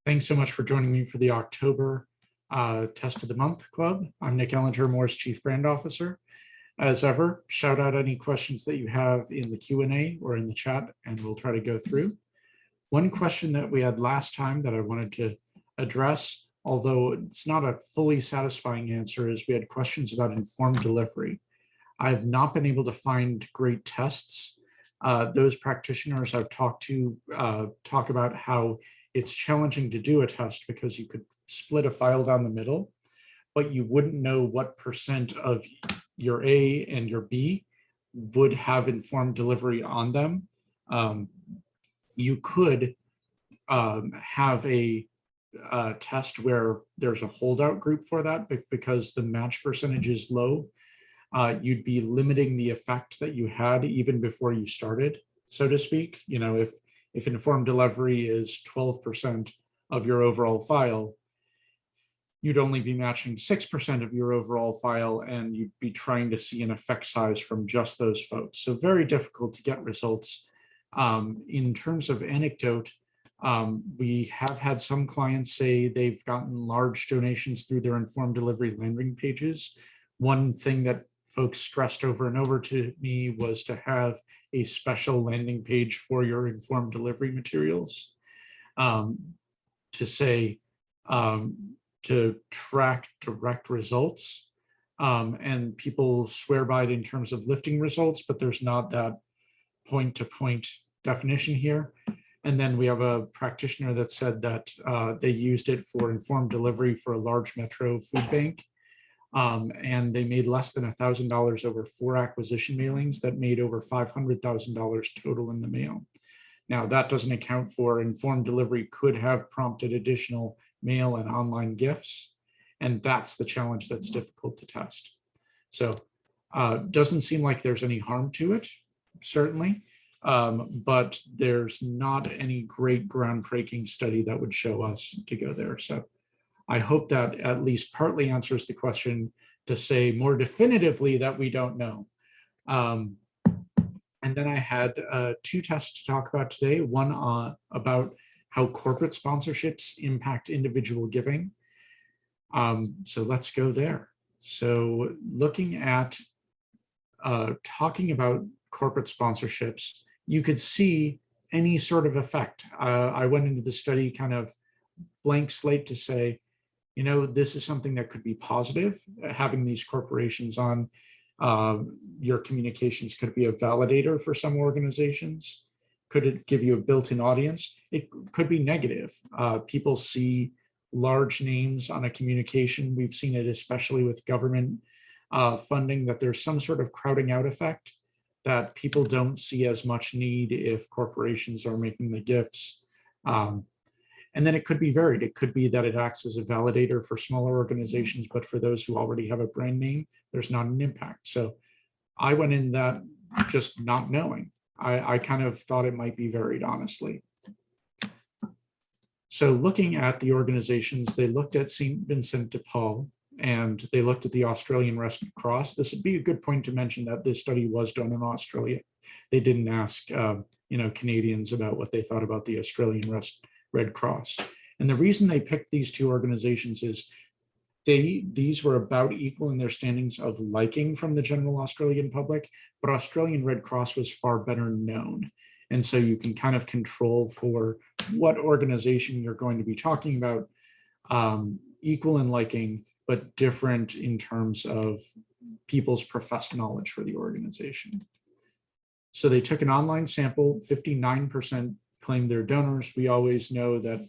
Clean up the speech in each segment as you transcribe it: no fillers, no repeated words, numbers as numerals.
Thanks so much for joining me for the October Test of the Month Club. I'm Nick Ellinger, Moore's Chief Brand Officer. As ever, shout out any questions that you have in the Q&A or in the chat, and we'll try to go through. One question that we had last time that I wanted to address, although it's not a fully satisfying answer, is we had questions about informed delivery. I've not been able to find great tests. Those practitioners I've talked to talk about how it's challenging to do a test because you could split a file down the middle, but you wouldn't know what % of your A and your B would have informed delivery on them. You could have a test where there's a holdout group for that, because the match percentage is low. You'd be limiting the effect that you had even before you started, so to speak. You know, if informed delivery is 12% of your overall file, you'd only be matching 6% of your overall file, and you'd be trying to see an effect size from just those folks. So very difficult to get results. In terms of anecdote, we have had some clients say they've gotten large donations through their informed delivery landing pages. One thing that folks stressed over and over to me was to have a special landing page for your informed delivery materials, to say, to track direct results. And people swear by it in terms of lifting results, but there's not that point-to-point definition here. And then we have a practitioner that said that they used it for informed delivery for a large metro food bank. And they made less than $1,000 over 4 acquisition mailings that made over $500,000 total in the mail. Now, that doesn't account for informed delivery could have prompted additional mail and online gifts, and that's the challenge that's difficult to test. So doesn't seem like there's any harm to it, certainly, but there's not any great groundbreaking study that would show us to go there. So I hope that at least partly answers the question to say more definitively that we don't know. And then I had 2 tests to talk about today. One about how corporate sponsorships impact individual giving. So let's go there. So looking at talking about corporate sponsorships, you could see any sort of effect. I went into the study kind of blank slate to say, you know, this is something that could be positive. Having these corporations on your communications could be a validator for some organizations. Could it give you a built-in audience? It could be negative. People see large names on a communication. We've seen it especially with government funding, that there's some sort of crowding out effect, that people don't see as much need if corporations are making the gifts. And then it could be varied. It could be that it acts as a validator for smaller organizations, but for those who already have a brand name, there's not an impact. So I went in that just not knowing. I kind of thought it might be varied, honestly. So looking at the organizations, they looked at St. Vincent de Paul, and they looked at the Australian Red Cross. This would be a good point to mention that this study was done in Australia. They didn't ask Canadians about what they thought about the Australian Red Cross. And the reason they picked these 2 organizations is these were about equal in their standings of liking from the general Australian public, but Australian Red Cross was far better known. And so you can kind of control for what organization you're going to be talking about, equal in liking, but different in terms of people's professed knowledge for the organization. So they took an online sample, 59% claimed they're donors. We always know that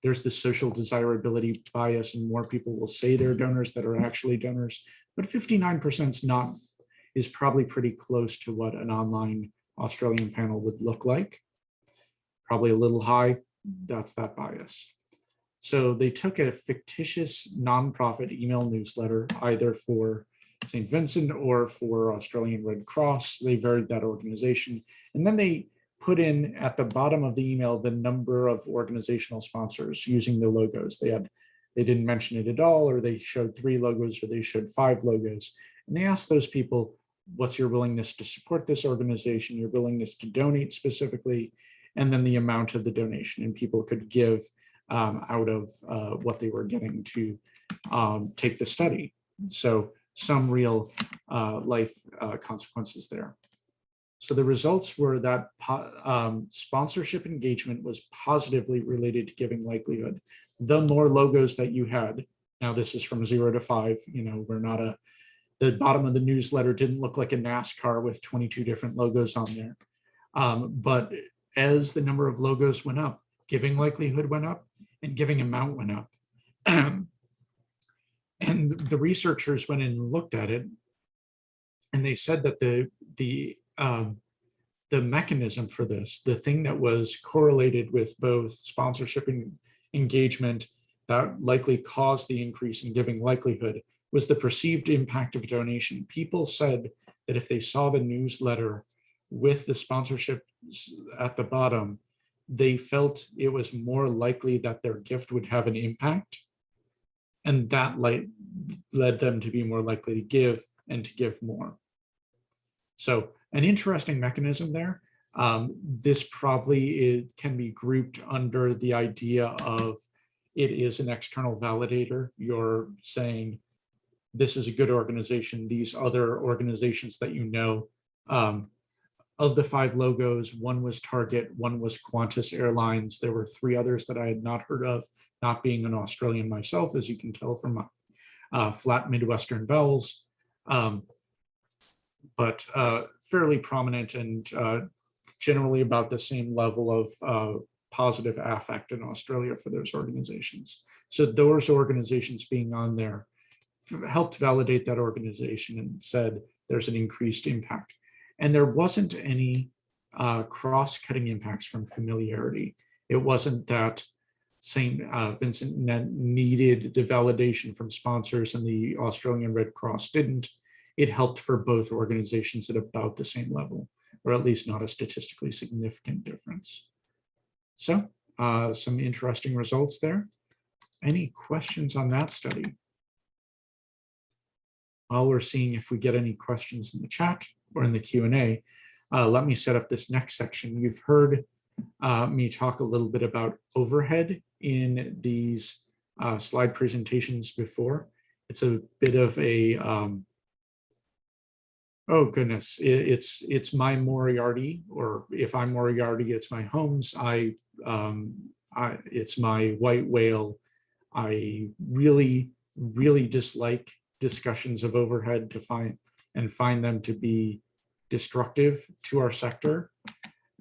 there's the social desirability bias, and more people will say they're donors that are actually donors, but 59% is probably pretty close to what an online Australian panel would look like. Probably a little high, that's that bias. So they took a fictitious nonprofit email newsletter, either for St. Vincent or for Australian Red Cross. They varied that organization, and then they put in at the bottom of the email the number of organizational sponsors using the logos. They didn't mention it at all, or they showed 3 logos, or they showed 5 logos. And they asked those people, what's your willingness to support this organization, your willingness to donate specifically, and then the amount of the donation. And people could give out of what they were getting to take the study. So some real life consequences there. So the results were that sponsorship engagement was positively related to giving likelihood. The more logos that you had, now this is from 0 to 5, we're not the bottom of the newsletter didn't look like a NASCAR with 22 different logos on there. But as the number of logos went up, giving likelihood went up and giving amount went up. And the researchers went in and looked at it, and they said that the mechanism for this, the thing that was correlated with both sponsorship and engagement that likely caused the increase in giving likelihood, was the perceived impact of donation. People said that if they saw the newsletter with the sponsorship at the bottom, they felt it was more likely that their gift would have an impact. And that led them to be more likely to give and to give more. So an interesting mechanism there. This probably can be grouped under the idea of it is an external validator. You're saying, this is a good organization. These other organizations that of the 5 logos, one was Target, one was Qantas Airlines. There were 3 others that I had not heard of, not being an Australian myself, as you can tell from my flat Midwestern vowels. But fairly prominent and generally about the same level of positive affect in Australia for those organizations. So those organizations being on there helped validate that organization and said there's an increased impact. And there wasn't any cross-cutting impacts from familiarity. It wasn't that St. Vincent needed the validation from sponsors and the Australian Red Cross didn't. It helped for both organizations at about the same level, or at least not a statistically significant difference. So some interesting results there. Any questions on that study? While we're seeing if we get any questions in the chat or in the Q&A, let me set up this next section. You've heard me talk a little bit about overhead in these slide presentations before. It's a bit of a, oh goodness, it's my Moriarty, or if I'm Moriarty, it's my Holmes. It's my white whale. I really, really dislike discussions of overhead to find them to be destructive to our sector.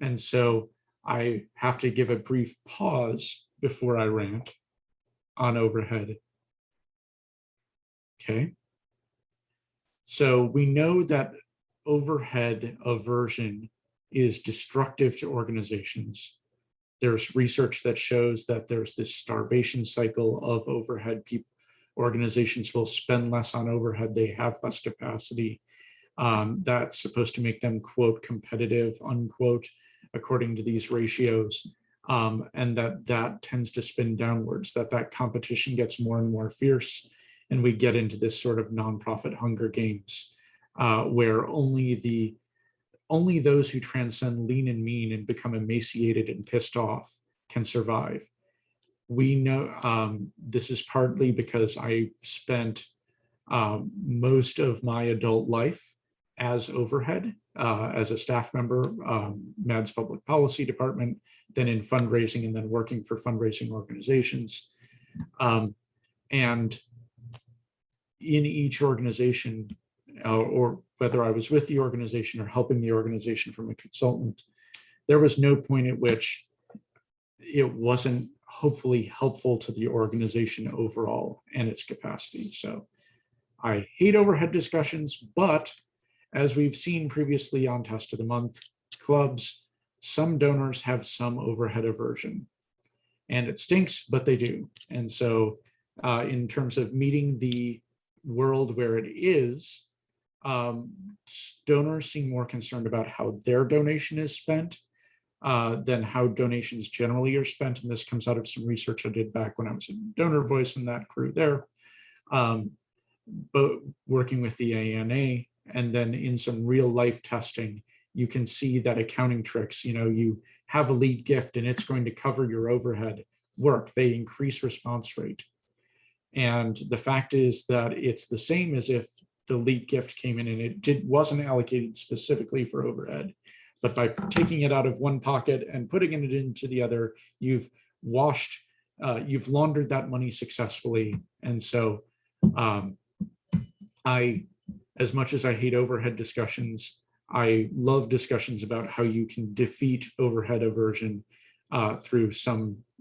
And so I have to give a brief pause before I rant on overhead. Okay. So we know that overhead aversion is destructive to organizations. There's research that shows that there's this starvation cycle of overhead. Organizations will spend less on overhead, they have less capacity. That's supposed to make them, quote, competitive, unquote, according to these ratios. And that tends to spin downwards, that competition gets more and more fierce. And we get into this sort of nonprofit Hunger Games, where only those who transcend lean and mean and become emaciated and pissed off can survive. We know this is partly because I spent most of my adult life as overhead, as a staff member, MADS Public Policy Department, then in fundraising, and then working for fundraising organizations. And in each organization, or whether I was with the organization or helping the organization from a consultant, there was no point at which it wasn't hopefully helpful to the organization overall and its capacity. So I hate overhead discussions, but as we've seen previously on Test of the Month clubs, some donors have some overhead aversion, and it stinks, but they do. And so in terms of meeting the world where it is, donors seem more concerned about how their donation is spent than how donations generally are spent. And this comes out of some research I did back when I was in Donor Voice and that crew there, but working with the ANA, and then in some real life testing, you can see that accounting tricks, you have a lead gift and it's going to cover your overhead. work. They increase response rate. And the fact is that it's the same as if the LEAP gift came in and wasn't allocated specifically for overhead. But by taking it out of one pocket and putting it into the other, you've laundered that money successfully. And so as much as I hate overhead discussions, I love discussions about how you can defeat overhead aversion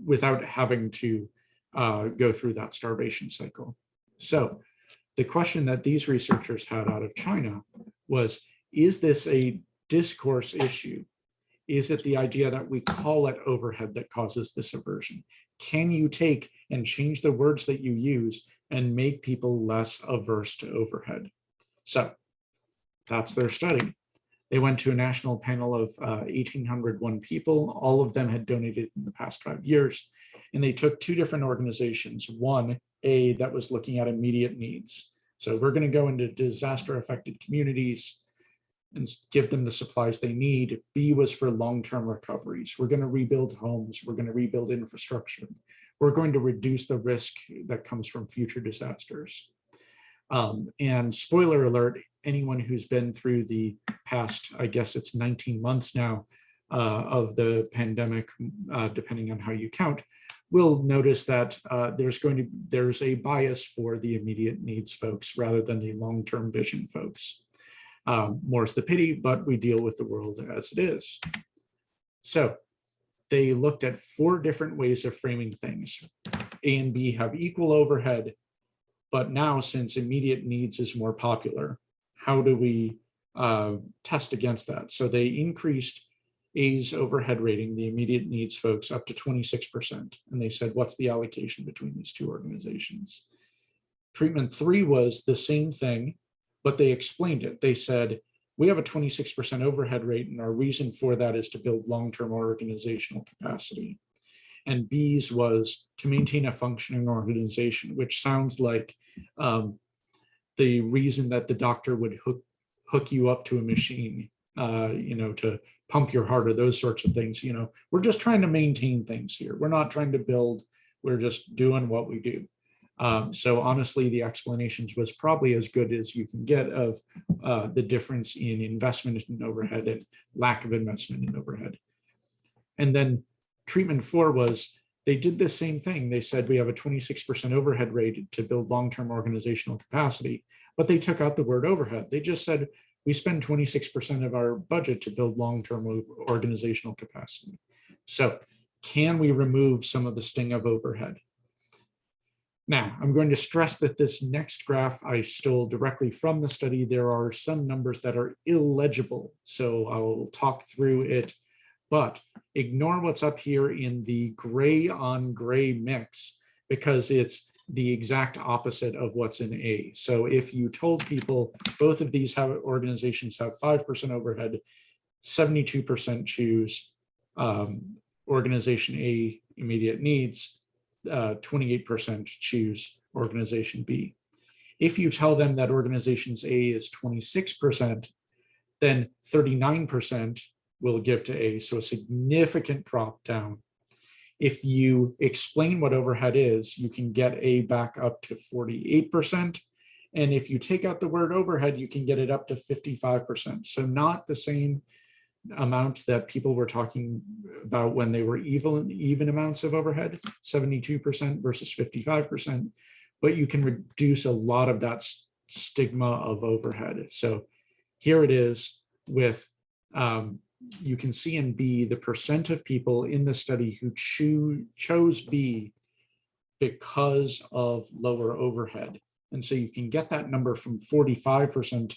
without having to go through that starvation cycle. So the question that these researchers had out of China was, is this a discourse issue? Is it the idea that we call it overhead that causes this aversion? Can you take and change the words that you use and make people less averse to overhead? So that's their study. They went to a national panel of 1,801 people. All of them had donated in the past 5 years. And they took two different organizations. One, that was looking at immediate needs. So we're going to go into disaster affected communities and give them the supplies they need. B was for long-term recoveries. We're going to rebuild homes. We're going to rebuild infrastructure. We're going to reduce the risk that comes from future disasters. And spoiler alert, anyone who's been through the past, I guess it's 19 months now of the pandemic, depending on how you count, will notice that there's a bias for the immediate needs folks rather than the long-term vision folks. More's the pity, but we deal with the world as it is. So they looked at 4 different ways of framing things. A and B have equal overhead, but now since immediate needs is more popular, how do we test against that? So they increased A's overhead rating, the immediate needs folks, up to 26%. And they said, what's the allocation between these two organizations? Treatment 3 was the same thing, but they explained it. They said, we have a 26% overhead rate, and our reason for that is to build long-term organizational capacity. And B's was to maintain a functioning organization, which sounds like the reason that the doctor would hook you up to a machine, to pump your heart or those sorts of things. We're just trying to maintain things here. We're not trying to build, we're just doing what we do. So honestly, the explanations was probably as good as you can get of the difference in investment in overhead and lack of investment in overhead. And then treatment 4 was, they did the same thing. They said we have a 26% overhead rate to build long-term organizational capacity, but they took out the word overhead. They just said, we spend 26% of our budget to build long-term organizational capacity. So can we remove some of the sting of overhead? Now, I'm going to stress that this next graph I stole directly from the study. There are some numbers that are illegible, so I'll talk through it, but ignore what's up here in the gray on gray mix, because it's the exact opposite of what's in A. So if you told people both of these organizations have 5% overhead, 72% choose organization A, immediate needs, 28% choose organization B. If you tell them that organizations A is 26%, then 39% will give to A, so a significant drop down. If you explain what overhead is, you can get A back up to 48%. And if you take out the word overhead, you can get it up to 55%. So not the same amount that people were talking about when they were even amounts of overhead, 72% versus 55%, but you can reduce a lot of that stigma of overhead. So here it is with, you can see in B, the percent of people in the study who chose B because of lower overhead. And so you can get that number from 45%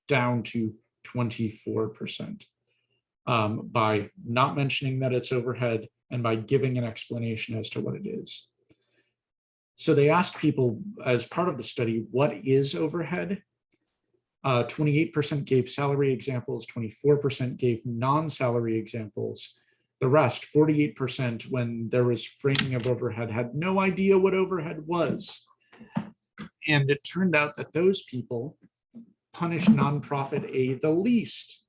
down to 24%. By not mentioning that it's overhead and by giving an explanation as to what it is. So they asked people as part of the study, what is overhead? 28% gave salary examples, 24% gave non-salary examples. The rest, 48%, when there was framing of overhead, had no idea what overhead was. And it turned out that those people punish nonprofit A the least.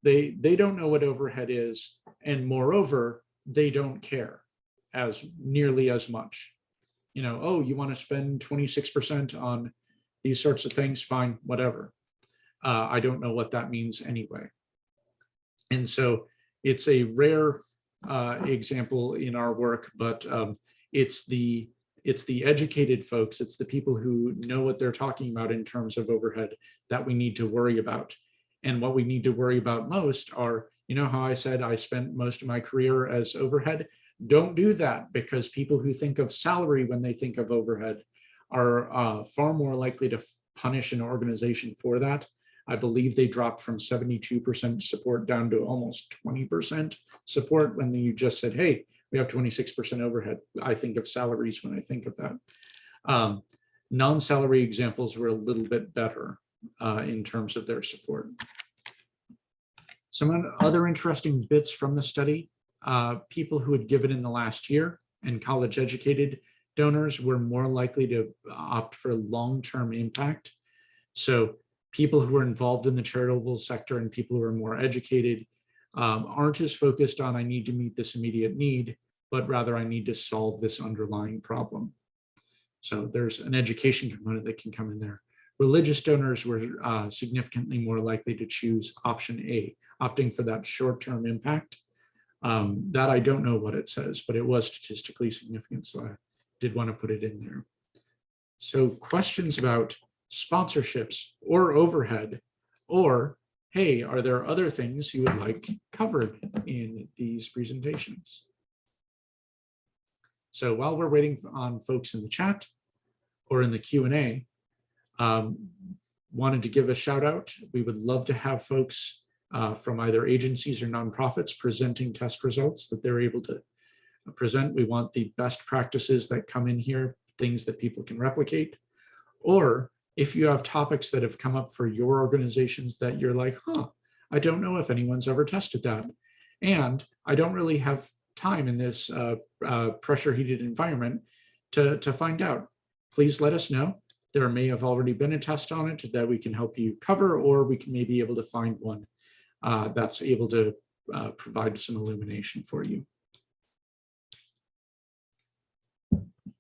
They don't know what overhead is, and moreover, they don't care. as nearly as much. You know, oh, you want to spend 26% on these sorts of things, fine, whatever. I don't know what that means anyway. And so it's a rare example in our work, but it's the educated folks, it's the people who know what they're talking about in terms of overhead that we need to worry about. And what we need to worry about most are, you know how I said I spent most of my career as overhead? Don't do that, because people who think of salary when they think of overhead are far more likely to punish an organization for that. I believe they dropped from 72% support down to almost 20% support when you just said, hey, we have 26% overhead. I think of salaries when I think of that. Non-salary examples were a little bit better in terms of their support. Some other interesting bits from the study, people who had given in the last year and college educated donors were more likely to opt for long-term impact. So people who are involved in the charitable sector and people who are more educated aren't as focused on, I need to meet this immediate need, but rather I need to solve this underlying problem. So there's an education component that can come in there. Religious donors were significantly more likely to choose option A, opting for that short-term impact. That I don't know what it says, but it was statistically significant, so I did want to put it in there. So questions about sponsorships or overhead, or hey, are there other things you would like covered in these presentations? So while we're waiting on folks in the chat or in the Q&A, wanted to give a shout out. We would love to have folks from either agencies or nonprofits presenting test results that they're able to present. We want the best practices that come in here, things that people can replicate. Or if you have topics that have come up for your organizations that you're like, I don't know if anyone's ever tested that. And I don't really have time in this pressure heated environment to find out. Please let us know. There may have already been a test on it that we can help you cover, or we can maybe be able to find one that's able to provide some illumination for you.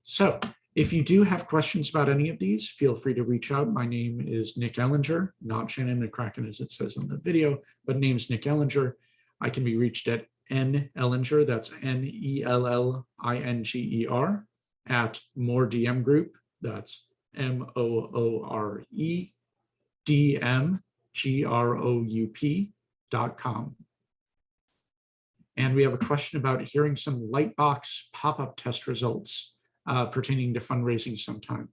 So if you do have questions about any of these, feel free to reach out. My name is Nick Ellinger, not Shannon McCracken as it says on the video, but name's Nick Ellinger. I can be reached at Ellinger, that's N-E-L-L-I-N-G-E-R, at More DM Group, that's MOOREDMGROUP.com. And we have a question about hearing some Lightbox pop-up test results pertaining to fundraising sometime.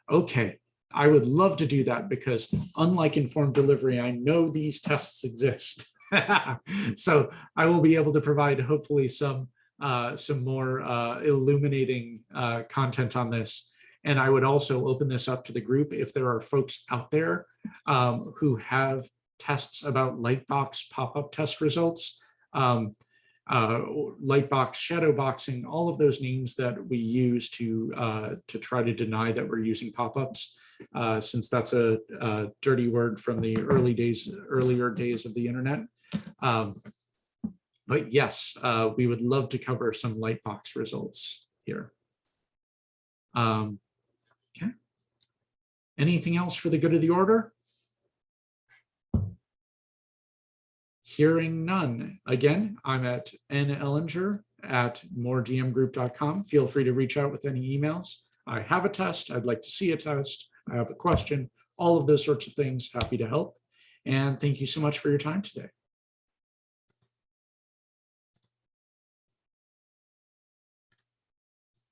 Okay, I would love to do that because unlike informed delivery, I know these tests exist. So I will be able to provide hopefully some more illuminating content on this. And I would also open this up to the group if there are folks out there who have tests about Lightbox pop-up test results, Lightbox, shadowboxing, all of those names that we use to try to deny that we're using pop-ups, since that's a dirty word from the earlier days of the internet. But yes, we would love to cover some Lightbox results here. Okay. Anything else for the good of the order? Hearing none. Again, I'm at Ellinger at moredmgroup.com. Feel free to reach out with any emails. I have a test. I'd like to see a test. I have a question. All of those sorts of things. Happy to help. And thank you so much for your time today.